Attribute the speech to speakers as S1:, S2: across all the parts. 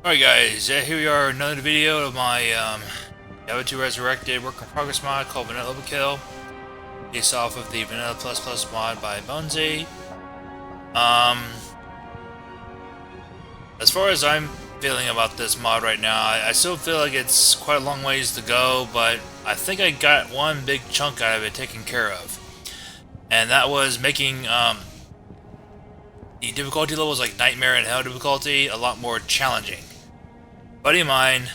S1: Alright guys, here we are, another video of my Diablo 2 Resurrected work in progress mod called Vanilla Overkill, based off of the Vanilla Plus Plus mod by Bonesy. As far as I'm feeling about this mod right now, I still feel like it's quite a long ways to go, but I think I got one big chunk out of it taken care of. And that was making the difficulty levels like Nightmare and Hell difficulty a lot more challenging. A buddy of mine,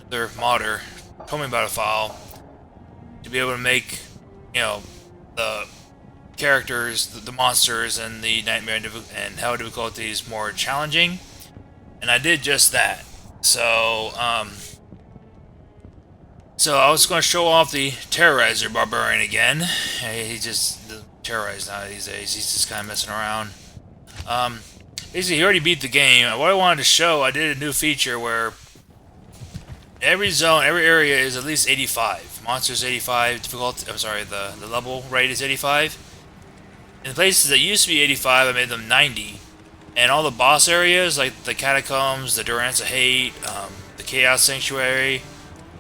S1: their modder, told me about a file to be able to make, you know, the characters, the monsters, and the Nightmare and Hell difficulties more challenging, and I did just that. So, I was going to show off the Terrorizer Barbarian again. He just terrorized now these days. He's just kind of messing around. Basically, he already beat the game. What I wanted to show, I did a new feature where every zone, every area is at least 85. Monsters 85, difficulty, I'm sorry, the level rate is 85. In the places that used to be 85, I made them 90. And all the boss areas, like the Catacombs, the Durance of Hate, the Chaos Sanctuary,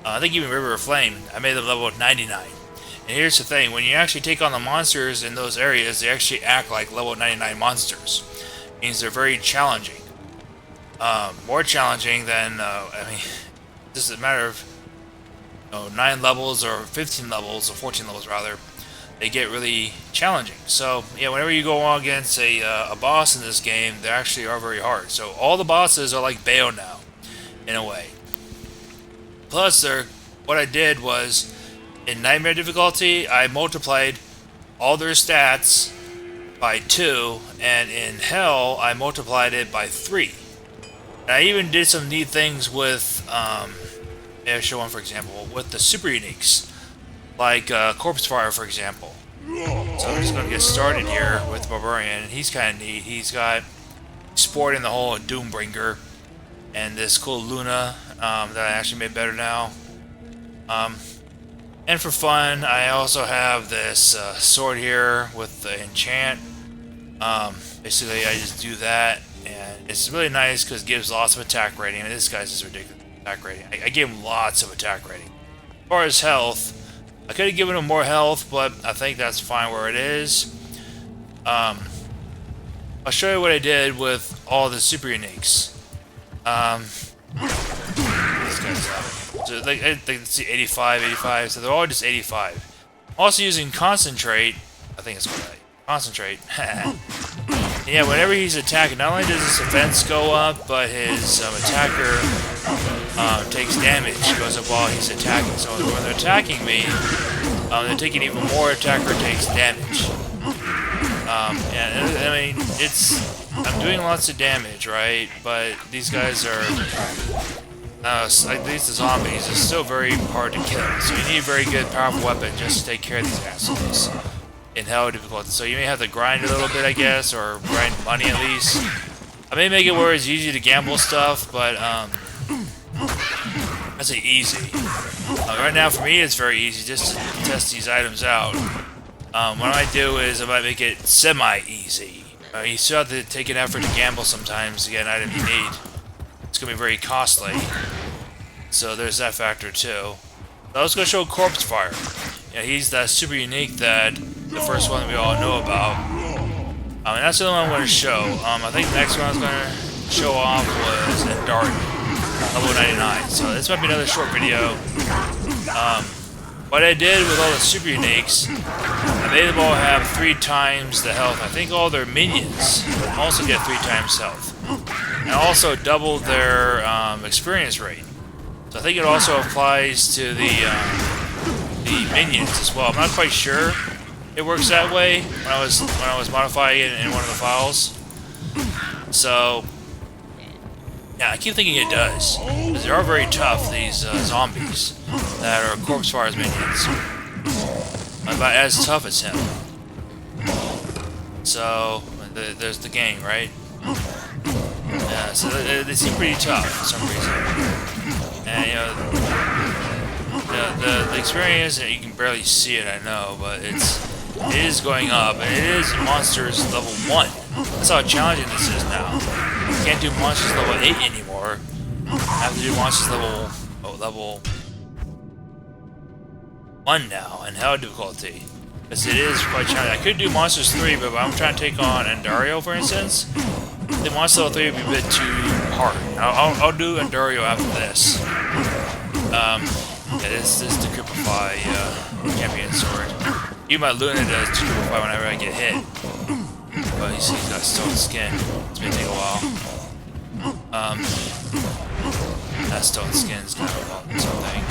S1: I think even River of Flame, I made them level 99. And here's the thing, when you actually take on the monsters in those areas, they actually act like level 99 monsters. Means they're very challenging. More challenging than, I mean, this is a matter of 9 levels or 15 levels, or 14 levels rather. They get really challenging. So, yeah, whenever you go on against a boss in this game, they actually are very hard. So all the bosses are like Bayo now, in a way. Plus, what I did was, in Nightmare difficulty, I multiplied all their stats by 2, and in Hell, I multiplied it by 3. And I even did some neat things with, I'll show one for example, with the super uniques, like Corpse Fire, for example. So I'm just going to get started here with Barbarian, and he's kind of neat. He's got sporting the whole Doombringer, and this cool Luna that I actually made better now. And for fun, I also have this sword here with the enchant. Basically, I just do that, and it's really nice because it gives lots of attack rating. I mean, this guy's just ridiculous attack rating. I gave him lots of attack rating. As far as health, I could have given him more health, but I think that's fine where it is. I'll show you what I did with all the super uniques. This guy's out. So they can see 85, 85, so they're all just 85. Also using Concentrate, I think it's called Concentrate. Yeah, whenever he's attacking, not only does his defense go up, but his attacker takes damage, goes up while he's attacking. So when they're attacking me, they're taking even more, attacker takes damage. And I mean, I'm doing lots of damage, right? But these guys are, at least the zombies, are still very hard to kill. So you need a very good, powerful weapon just to take care of these assholes in Hell difficulty. So you may have to grind a little bit, I guess, or grind money at least. I may make it where it's easy to gamble stuff, but I say easy. Right now for me it's very easy just to test these items out. What I do is I might make it semi-easy. You still have to take an effort to gamble sometimes to get an item you need. It's going to be very costly. So there's that factor too. So let's go show Corpse Fire. Yeah, he's that super unique that the first one we all know about. And that's the only one I'm going to show. I think the next one I was going to show off was in Dark, level 99. So this might be another short video. What I did with all the super uniques, I made them all have 3 times the health. I think all their minions also get 3 times health. And also doubled their experience rate. So I think it also applies to the minions as well. I'm not quite sure it works that way when I was modifying it in one of the files. So yeah, I keep thinking it does, because they are very tough, these zombies that are Corpse Fire's minions. About as tough as him. So there's the gang, right? Yeah, so they seem pretty tough for some reason. And you know, the experience, you can barely see it, I know, but it is going up, and it is monsters level 1. That's how challenging this is now. You can't do monsters level 8 anymore, I have to do monsters level 1 now, and hell difficulty. Because it is quite challenging. I could do monsters 3, but if I'm trying to take on Endario, for instance, the monster level 3 would be a bit too hard. I'll do Endario after this. Yeah, this is the Cripify champion sword. Even my Luna does to Cripify whenever I get hit. But you see, he's got stone skin. It's gonna take a while. That stone skin is kind of a something.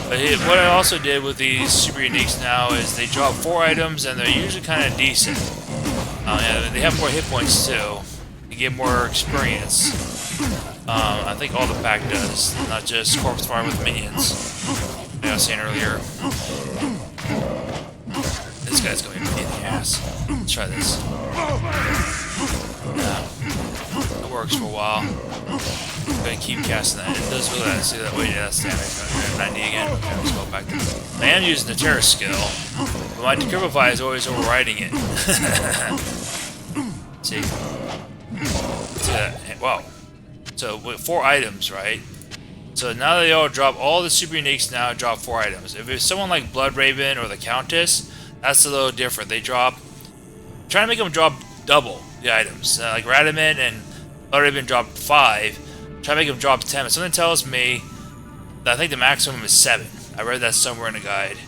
S1: But what I also did with these super uniques now is they drop 4 items and they're usually kind of decent. Yeah, they have more hit points too. You get more experience. I think all the pack does, not just corpse farm with minions. Like I was saying earlier. This guy's going to be in the ass. Let's try this. Yeah, it works for a while. I'm going to keep casting that. It does really see that. Wait, yeah, that's damage. 90 again. Okay, let's go back to. I am using the Terror skill, but my Decrepify is always overriding it. See? See that? Wow. So with 4 items, right? So now they all drop, all the super uniques now drop 4 items. If it's someone like Blood Raven or the Countess, that's a little different. They drop, trying to make them drop double the items. Like Radamant and Blood Raven dropped 5. Try to make them drop 10. But something tells me that I think the maximum is 7. I read that somewhere in the guide.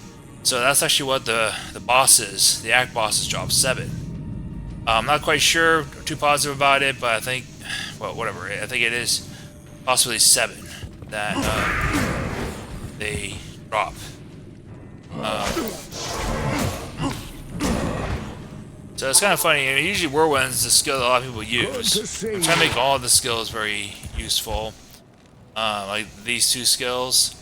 S1: So that's actually what the bosses, the act bosses drop, 7. I'm not quite sure, too positive about it, but I think, well, whatever. I think it is possibly 7 that they drop. So it's kind of funny. Usually Whirlwind's the skill that a lot of people use. I'm trying to make all the skills very useful. Like these 2 skills.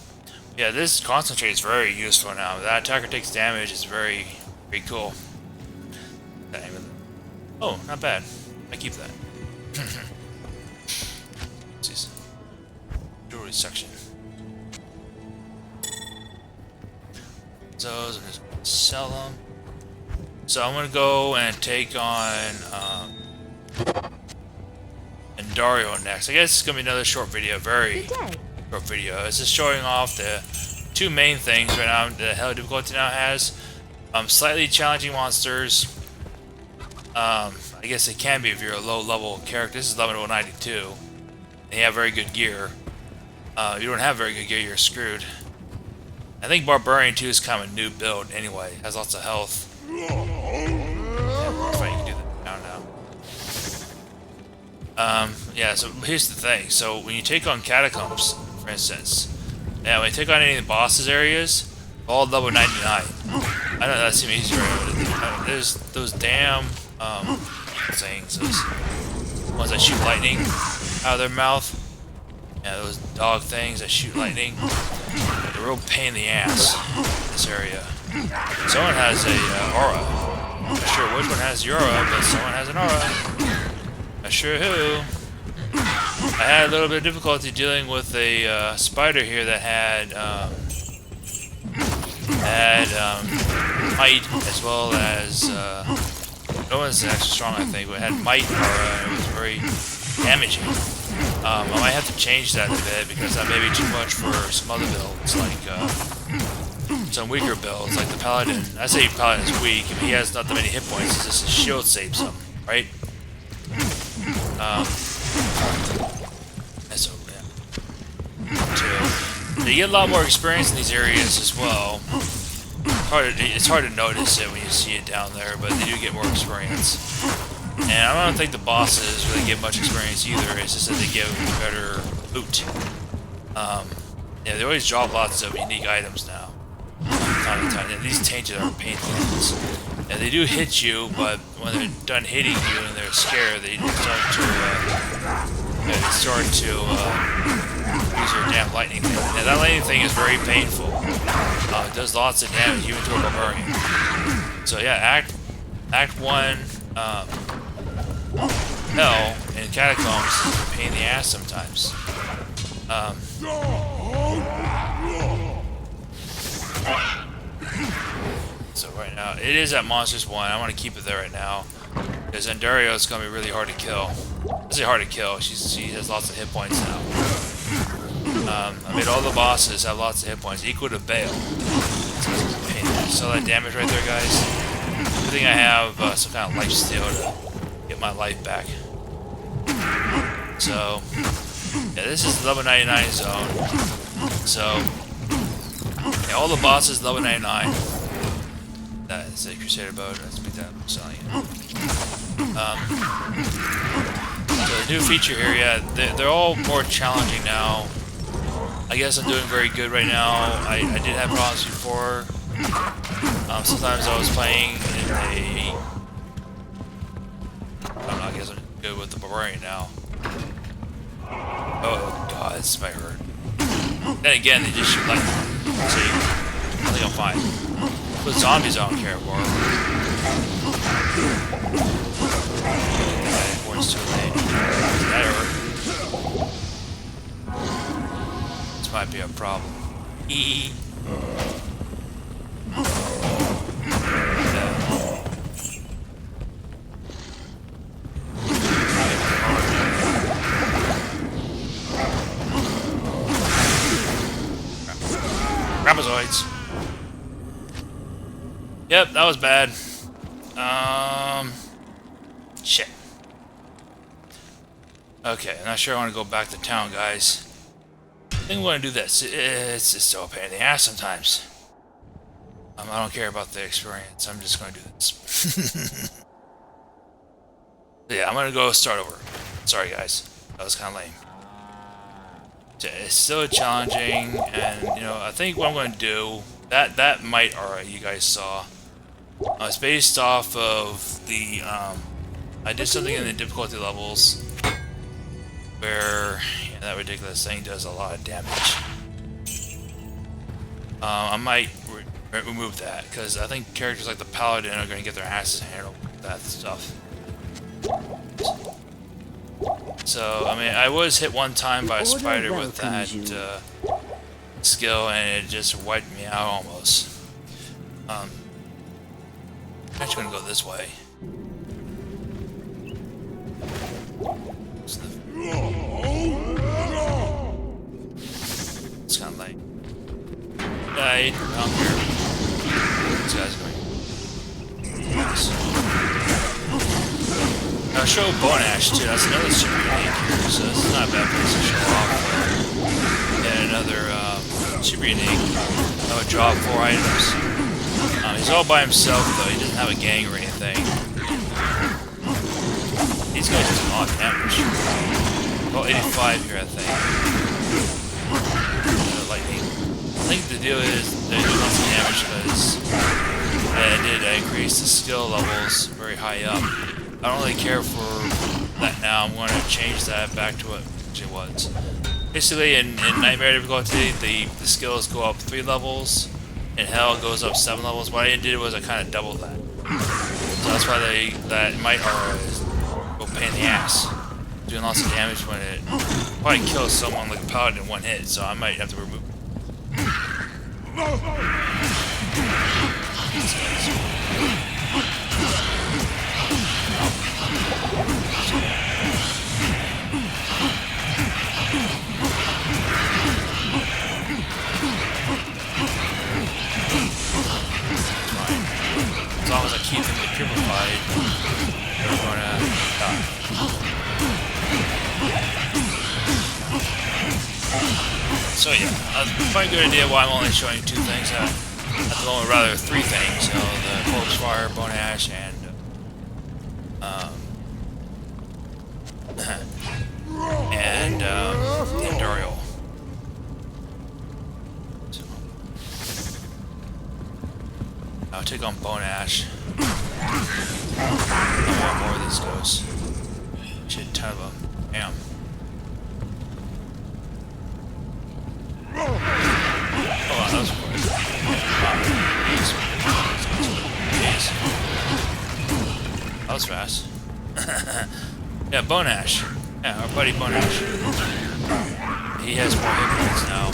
S1: Yeah, this concentrate is very useful now. That attacker takes damage is very cool. Oh, not bad. I keep that. Jewelry section. So I'm just gonna sell them. So I'm gonna go and take on Endario next. I guess it's gonna be another short video, very short video. It's just showing off the 2 main things right now that Hell difficulty now has. Slightly challenging monsters. I guess it can be if you're a low level character. This is level 92. And you have very good gear. If you don't have very good gear, you're screwed. I think Barbarian 2 is kind of a new build anyway. It has lots of health. Yeah, you can do that now. Yeah, so here's the thing. So when you take on Catacombs, for instance, yeah, when you take on any of the bosses areas, all level 99. I know that seems easier. There's those damn things, those ones that shoot lightning out of their mouth. Yeah, those dog things that shoot lightning. They're a real pain in the ass in this area. Someone has a aura. I'm not sure which one has the aura, but someone has an aura. Not sure who. I had a little bit of difficulty dealing with a spider here that had might as well as no one's extra strong, I think, but it had might aura and it was very damaging. I might have to change that a bit because that may be too much for some other builds, like some weaker builds, like the Paladin. I say Paladin is weak. If he has not that many hit points, it's just his shield saves him, right? So, yeah. You get a lot more experience in these areas as well. It's hard to notice it when you see it down there, but they do get more experience. And I don't think the bosses really get much experience either. It's just that they give better loot. Yeah, they always drop lots of unique items now. Time to time. And these tainted are painful. Yeah, they do hit you, but when they're done hitting you and they're scared, they start to use their damn lightning thing. And that lightning thing is very painful. It does lots of damage, even to a barbarian. So yeah, Act 1, Hell and Catacombs is a pain in the ass sometimes. So right now, it is at Monsters 1. I want to keep it there right now. Because Andario is going to be really hard to kill. I say hard to kill. She has lots of hit points now. I made all the bosses have lots of hit points, equal to Bale. So that damage right there, guys. Good thing I have some kind of life steal to get my life back. So, yeah, this is level 99 zone. So, yeah, all the bosses level 99. That is a Crusader bow. Let's pick that up. I'm selling it. So the new feature here, yeah, they're all more challenging now. I guess I'm doing very good right now. I did have problems before. Sometimes I was playing in a... I don't know, I guess I'm good with the Barbarian now. Oh god, this might hurt. Then again, they just shoot lightning. See? I think I'm fine. With zombies I don't care for. Okay, before it's too late. That hurt. This might be a problem. Rapazoids. Yep, that was bad. Shit. Okay, I'm not sure I want to go back to town, guys. I think we want to do this. It's just so a pain in the ass sometimes. I don't care about the experience. I'm just going to do this. Yeah, I'm going to go start over. Sorry, guys. That was kind of lame. It's still challenging, and, you know, I think what I'm going to do... That might... Alright, you guys saw... it's based off of the, I did something in the difficulty levels where that ridiculous thing does a lot of damage. I might remove that, because I think characters like the Paladin are going to get their asses handled with that stuff. So, I mean, I was hit one time by a spider with that skill, and it just wiped me out almost. I'm actually going to go this way. It's kind of like... Died around here. These guys are going... Nice. I'll show Bonash too, that's another super unique here, so this is not a bad place to show off. And another super unique. I would drop 4 items. He's all by himself though, he doesn't have a gang or anything. These guys do a lot of damage. Well, 85 here I think. Lightning. I think the deal is they do lots of damage because I did increase the skill levels very high up. I don't really care for that now. I'm going to change that back to what it was. Basically, in Nightmare difficulty, the skills go up 3 levels. In Hell, it goes up 7 levels. What I did was I kind of doubled that. So that's why that might go pain in the ass. Doing lots of damage when it probably kills someone like a Paladin in one hit. So I might have to remove it. As long as I keep them purified, they're gonna die. So yeah, quite a good idea why I'm only showing 2 things. At the moment, rather 3 things. You know, the Corpse Fire, Bone Ash, and the Endurial. So, I'll take on Bone Ash. How many more of these goes? Shit, ton of them. Damn. Oh, wow, that was close. Wow. That was fast. Yeah, Bone Ash. Yeah, our buddy Bone Ash. He has more hit points now.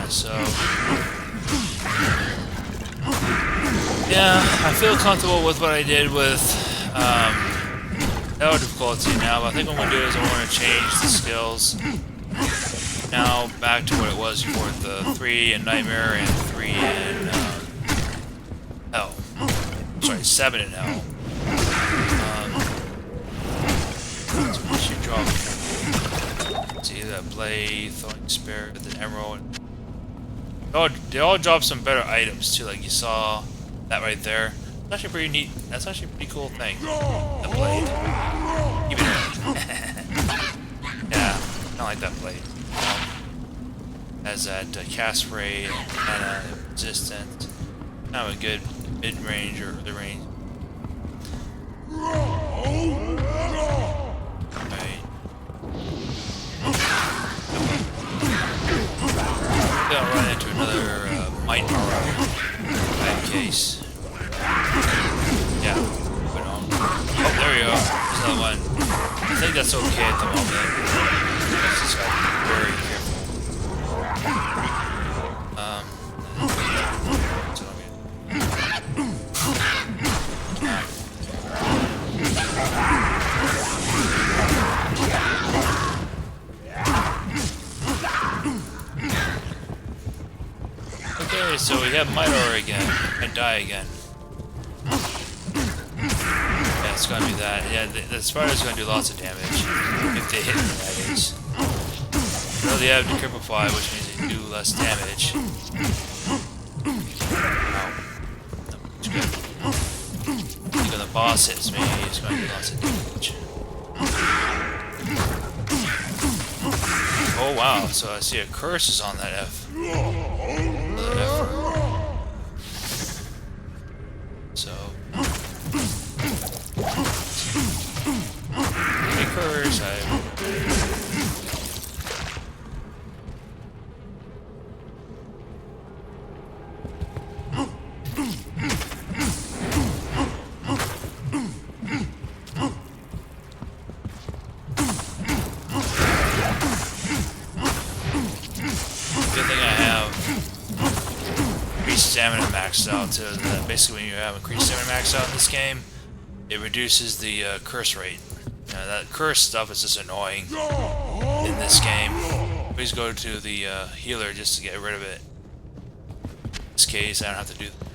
S1: So yeah, I feel comfortable with what I did with no difficulty now, but I think what I'm going to do is I want to change the skills now back to what it was before, the 3 in Nightmare and 3 in Hell. Sorry, 7 in Hell. So we should drop, see that blade, throwing spear, the emerald. Oh, they all drop some better items too, like you saw that right there. That's actually pretty neat. That's actually a pretty cool thing. The blade. Keep it in. Yeah, I like that blade. Has that cast rate and mana resistance. Kind of a good mid-range or early range. Right. I'll run into another might aura in that case. Yeah. Put on. Oh, there we go. There's another one. I think that's okay at the moment. Just gotta be very careful. Okay, so we have Midor again, and die again. Yeah, it's gonna be that. Yeah, the spider's gonna do lots of damage if they hit me, that is. So they have Decrepify, which means they do less damage. Wow. That's good. Even the boss hits me, he's gonna do lots of damage. Oh wow, so I see a curse is on that F. So big curse, stamina maxed out too. Basically, when you have increased stamina maxed out in this game, it reduces the curse rate. That curse stuff is just annoying in this game. Please go to the healer just to get rid of it. In this case, I don't have to do that.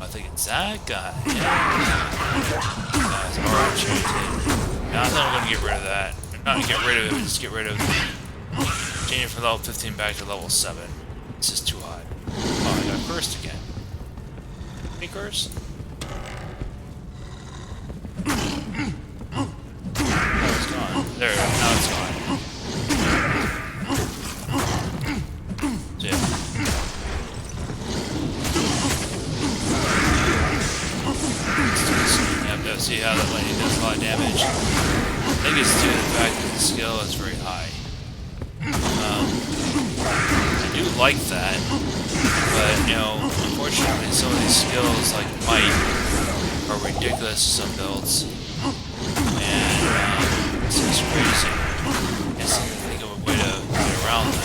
S1: I think it's that guy. Yeah. It's orange. Now I think I'm gonna get rid of that. Not get rid of it, but just get rid of change it from level 15 back to level 7. This is too high. Oh, I got cursed again. Hey, curse? Oh, it's gone. There it is. Now it's gone. So, yeah. Yep, see how that lady does a lot of damage. I think it's due to the fact that the skill is very high. I do like that, but unfortunately some of these skills like might are ridiculous to some builds, and it's just crazy. I can't think of a way to get around that.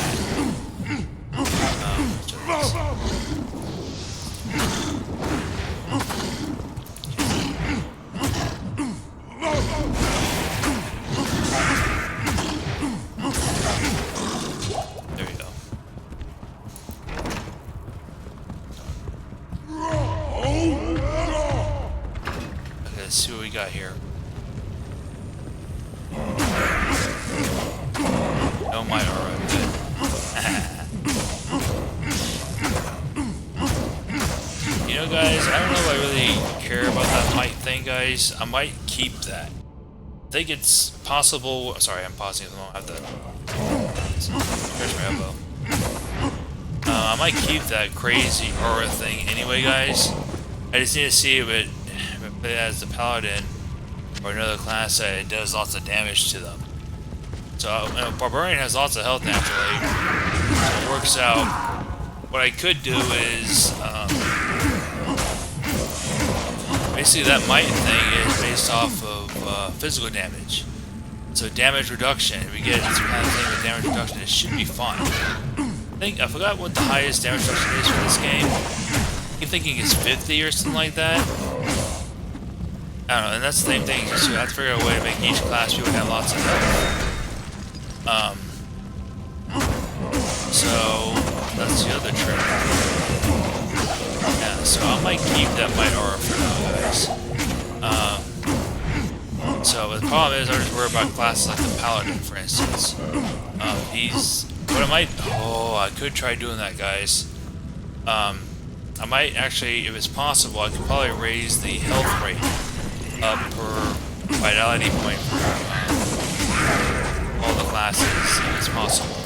S1: Let's see what we got here. No might alright, good. Guys, I don't know if I really care about that might thing, guys. I might keep that. I think it's possible. Sorry, I'm pausing. I don't have to. There's my elbow. I might keep that crazy aura thing anyway, guys. I just need to see if it has the paladin or another class that it does lots of damage to them. So Barbarian has lots of health naturally, so it works out. What I could do is basically that might thing is based off of physical damage. So damage reduction, if we get some kind of thing with damage reduction, it should be fun. I forgot what the highest damage reduction is for this game. I'm thinking it's 50 or something like that. I don't know, and that's the same thing. Just you have to figure out a way to make each class people have lots of health. So that's the other trick. Yeah, so I might keep that Might Aura for now, guys. So the problem is, I just worry about classes like the Paladin, for instance. But I might. Oh, I could try doing that, guys. I might actually, if it's possible, I could probably raise the health rate up per vitality point for all the classes, if it's possible.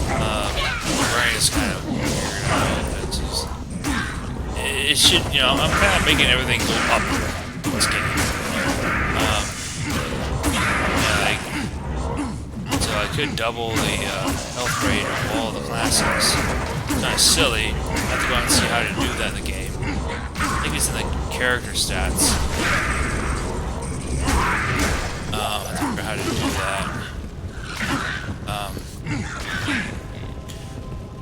S1: Barbarian is kind of weird. It should, you know, I'm kind of making everything go up in this game. So I could double the health rate of all the classes. It's kind of silly. I have to go out and see how to do that in the game. I think it's in the character stats. I have to figure out how to do that.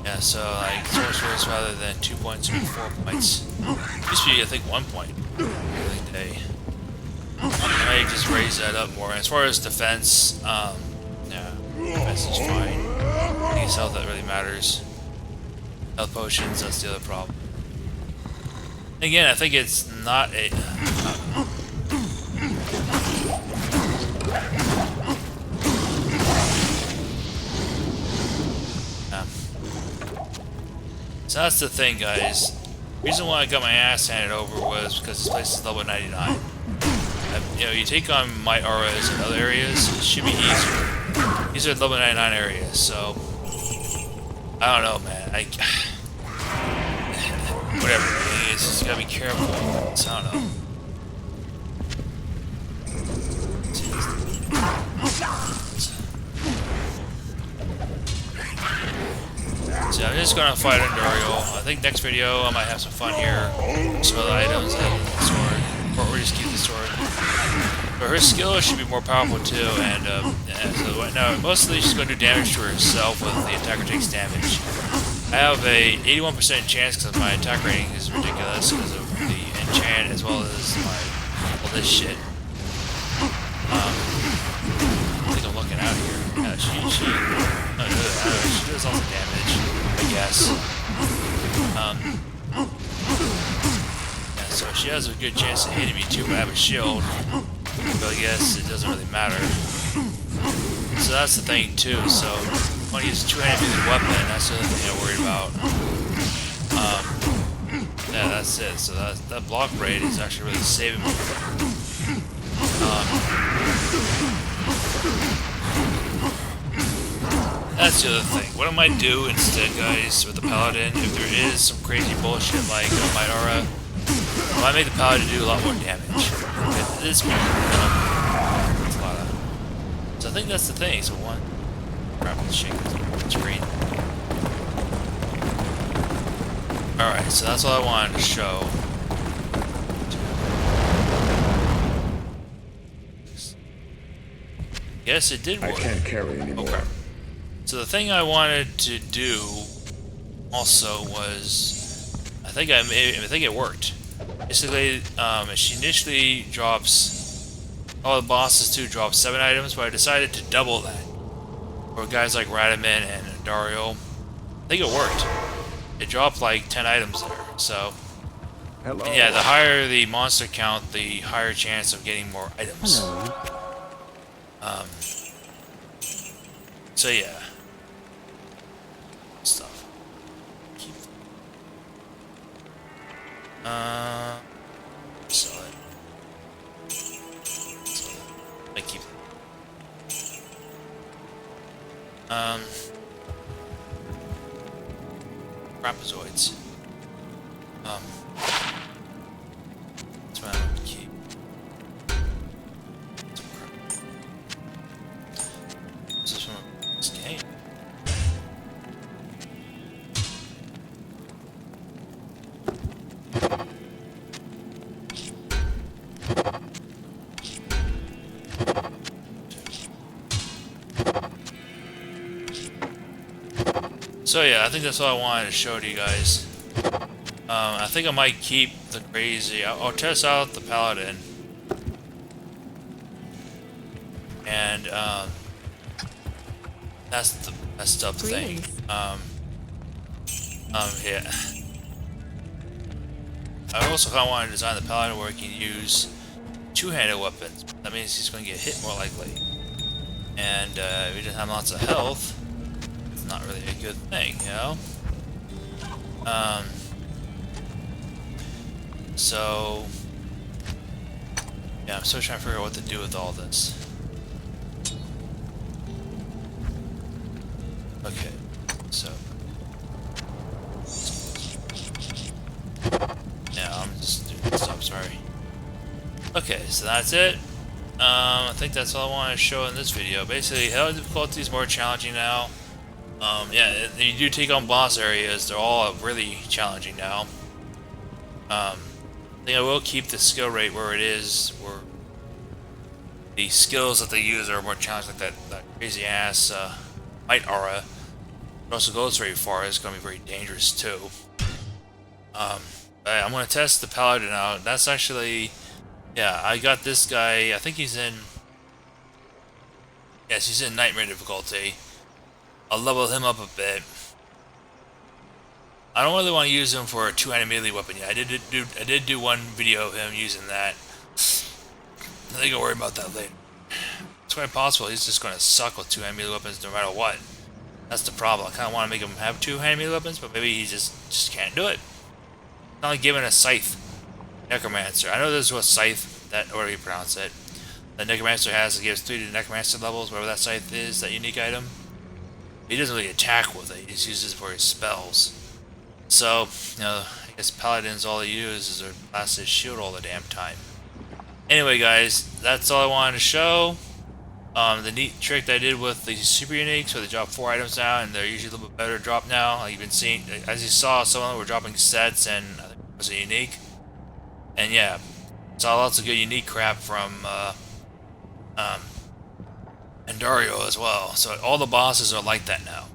S1: Yeah, so like sorceress rather than 2 points or 4 points. Used to be, I think, 1 point every day. I might just raise that up more. As far as defense, yeah, defense is fine. I think it's health that really matters. Health potions, that's the other problem. Again, I think it's not a. So that's the thing, guys. The reason why I got my ass handed over was because this place is level 99. You know, you take on Might Auras in other areas, it should be easier. These are level 99 areas, so I don't know, man. Whatever. It's just gotta be careful. So I don't know. So I'm just gonna fight Andorial. I think next video I might have some fun here. Some other items like the sword. Or just keep the sword. But her skill should be more powerful too, and yeah, so right now mostly she's gonna do damage to herself with the attacker takes damage. I have a 81% chance because my attack rating is ridiculous because of the enchant as well as all this shit. I think I'm looking out here. Yeah, she does all the damage, I guess. Yeah, so she has a good chance of hitting me too, but I have a shield. But I guess it doesn't really matter. So that's the thing too. So when I use a two-handed weapon, that's the other thing I'm worried about. Yeah, that's it. So that block rate is actually really saving me. That's the other thing. What I might do instead, guys, with the Paladin, if there is some crazy bullshit like Might Aura, I might make the Paladin do a lot more damage. At this point, it's a lot of. So I think that's the thing. So one, grab the shake the screen. All right, so that's all I wanted to show. Yes, it did work.
S2: I can't carry anymore.
S1: Okay. So the thing I wanted to do also was, I think it worked. Basically, she initially drops, all the bosses too drop 7 items, but I decided to double that for guys like Radaman and Dario. I think it worked. It dropped like 10 items there. So,
S2: Hello.
S1: yeah, the higher the monster count, the higher chance of getting more items.
S2: Hello.
S1: So yeah. Stuff. Sell it. I keep it. Trapezoids. That's what I'm gonna keep. This is from this game. So yeah, I think that's all I wanted to show to you guys. I think I might keep the crazy. I'll test out the paladin, and that's the messed up thing. Yeah. I also kind of want to design the paladin where he can use two-handed weapons. That means he's going to get hit more likely. And if he doesn't have lots of health, it's not really a good thing, you know? So... yeah, I'm still trying to figure out what to do with all this. Okay, so... yeah, I'm just doing this stuff, sorry. Okay, so that's it. I think that's all I want to show in this video. Basically, hell difficulty is more challenging now. Yeah, you do take on boss areas. They're all really challenging now. I think I will keep the skill rate where it is, where the skills that they use are more challenging, like that crazy ass might aura. It also goes very far. It's going to be very dangerous too. But I'm going to test the paladin out. That's actually, yeah, I got this guy. I think he's in. Yes, he's in nightmare difficulty. I'll level him up a bit. I don't really want to use him for a two-handed melee weapon yet. I did do one video of him using that. I think I'll worry about that later. It's quite possible he's just going to suck with two-handed melee weapons no matter what. That's the problem. I kind of want to make him have two-handed melee weapons, but maybe he just can't do it. It's not like giving a scythe necromancer. I know there's what scythe, that whatever you pronounce it, that necromancer has. It gives 3 to necromancer levels, whatever that scythe is, that unique item. He doesn't really attack with it. He just uses it for his spells. So, you know, I guess paladins, all they use is their blasted shield all the damn time. Anyway, guys, that's all I wanted to show. The neat trick that I did with the super uniques, where they drop 4 items now, and they're usually a little bit better drop now. Like you've been seeing, as you saw, some of them were dropping sets, and I think it was a unique. And yeah, saw lots of good unique crap from Andario as well. So all the bosses are like that now.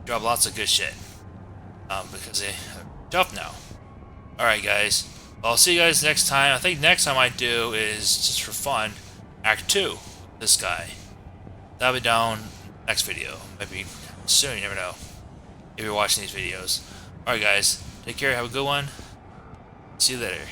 S1: Drop lots of good shit. Because they're tough now. Alright guys, well, I'll see you guys next time. I think next time I do is, just for fun, Act 2. This guy. That'll be down next video. Maybe soon, you never know. If you're watching these videos. Alright guys, take care, have a good one. See you later.